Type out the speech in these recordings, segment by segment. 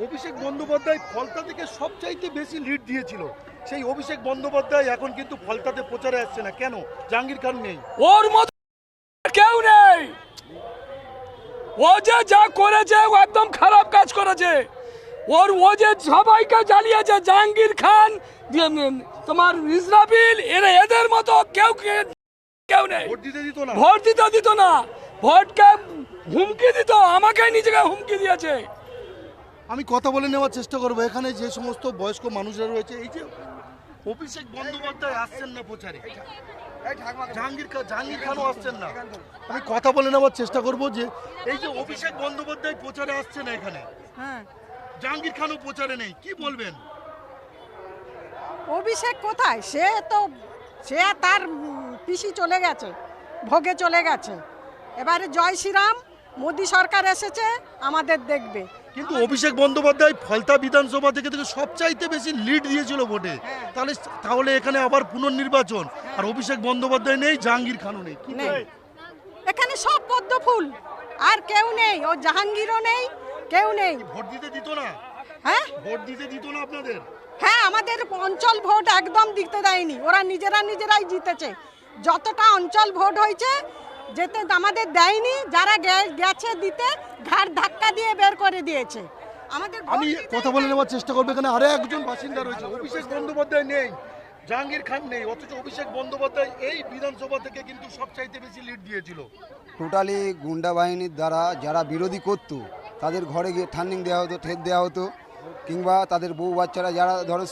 অভিষেক বন্দ্যোপাধ্যায় ফলতা থেকে সবচাইতে বেশি লিড দিয়েছিল, সেই অভিষেক বন্দ্যোপাধ্যায় এখন কিন্তু ফলতাতে প্রচারে আসছে না কেন? জাহাঙ্গীর খান নেই, ওর মতো কেউ নেই। ও যে যা করেছে ও একদম খারাপ কাজ করেছে। ও যে সবাইকে জ্বালিয়েছে, জাহাঙ্গীর খান, তোমার ইসরাফিল, এদের মতো কেউ নেই। ভোট দিতে দিত না, ভোট দিতে দিত না, ভোটকে হুমকি দিত, আমাকে নিজেকে হুমকি দিয়েছে। আমি কথা বলে নেওয়ার চেষ্টা করবো। এখানে যে সমস্ত বয়স্ক মানুষরা রয়েছে, এই যে অভিষেক বন্দ্যোপাধ্যায় আসছেন না প্রচারে, জাহাঙ্গীর খানও আসছেন না, আমি কথা বলে নেওয়ার চেষ্টা করবো যে এই যে অভিষেক বন্দ্যোপাধ্যায় প্রচারে আসছে না এখানে, হ্যাঁ, জাহাঙ্গীর খানও প্রচারে নেই, কি বলবেন? অভিষেক কোথায়? সে তার পিসি চলে গেছে, ভোগে চলে গেছে। এবারে জয় শ্রীরাম, মোদী সরকার এসেছে, আমাদের দেখবে। কিন্তু অভিষেক বন্দ্যোপাধ্যায় ফলতা বিধানসভা থেকে সবচাইতে বেশি লিড দিয়েছিল ভোটে, তাহলে এখানে আবার পুনর্নির্বাচন, আর অভিষেক বন্দ্যোপাধ্যায় নেই, জাহাঙ্গীর খানও নেই, কি নেই। এখানে সব পদ্ম ফুল, আর কেউ নেই। ও জাহাঙ্গীরও নেই, কেউ নেই। ভোট দিতে দিত না? হ্যাঁ, ভোট দিতে দিত না আপনাদের? হ্যাঁ, আমাদের অঞ্চল ভোট একদম দিতে দেয়নি। ওরা নিজেরাই জিতেছে। যতটা অঞ্চল ভোট হয়েছে যেতে আমাদের দেয়নি। যারা গেছে দিতে, ঘাড় ধাক্কা দিয়ে বের করে দিয়েছে। আমাদের আমি কথা বলে নেওয়ার চেষ্টা করবো। এখানে আরো একজন বাসিন্দা রয়েছে, অভিষেক বন্দ্যোপাধ্যায় নেই, জাহাঙ্গীর খান নেই, অথচ অভিষেক বন্দ্যোপাধ্যায় এই বিধানসভা থেকে কিন্তু সবচাইতে বেশি লিড দিয়েছিল। টোটালি গুন্ডা বাহিনীর দ্বারা যারা বিরোধী করত তাদের ঘরে গিয়ে টার্নিং দেওয়া হতো, ঠেট দেওয়া হতো, কিংবা তাদের বউ বাচ্চারা যারা ধরো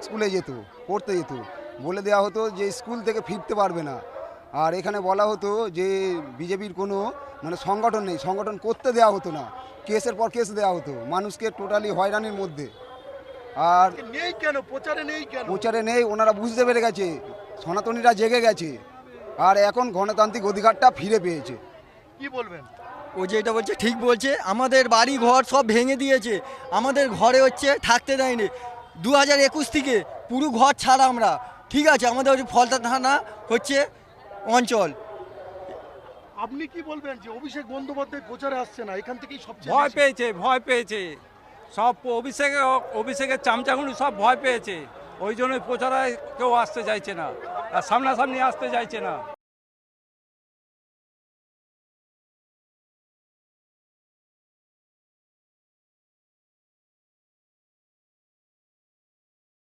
স্কুলে যেত, পড়তে যেত, বলে দেওয়া হতো যে স্কুল থেকে ফিরতে পারবে না। আর এখানে বলা হতো যে বিজেপির কোনো সংগঠন নেই, সংগঠন করতে দেওয়া হতো না, কেসের পর কেস দেওয়া হতো, মানুষকে টোটালি হয়রানির মধ্যে। আর নেই কেন প্রচারে? নেই কেন প্রচারে নেই? ওনারা বুঝতে পেরে গেছে, সনাতনীরা জেগে গেছে, আর এখন গণতান্ত্রিক অধিকারটা ফিরে পেয়েছে। কি বলবেন? ও যেটা বলছে ঠিক বলছে। আমাদের বাড়ি ঘর সব ভেঙে দিয়েছে, আমাদের ঘরে হচ্ছে থাকতে দেয়নি। 2021 থেকে পুরো ঘর ছাড়া আমরা, ঠিক আছে, আমাদের হচ্ছে ফলতা থানা হচ্ছে অঞ্চল। আপনি কি বলবেন যে অভিষেক বন্দ্যোপাধ্যায় প্রচারে আসছে না, এখান থেকেই সবচেয়ে ভয় পেয়েছে সব। অভিষেকের চামচাগুলো সব ভয় পেয়েছে, ওই জন্যই প্রচারে কেউ আসতে চাইছে না, আর সামনাসামনি আসতে চাইছে না।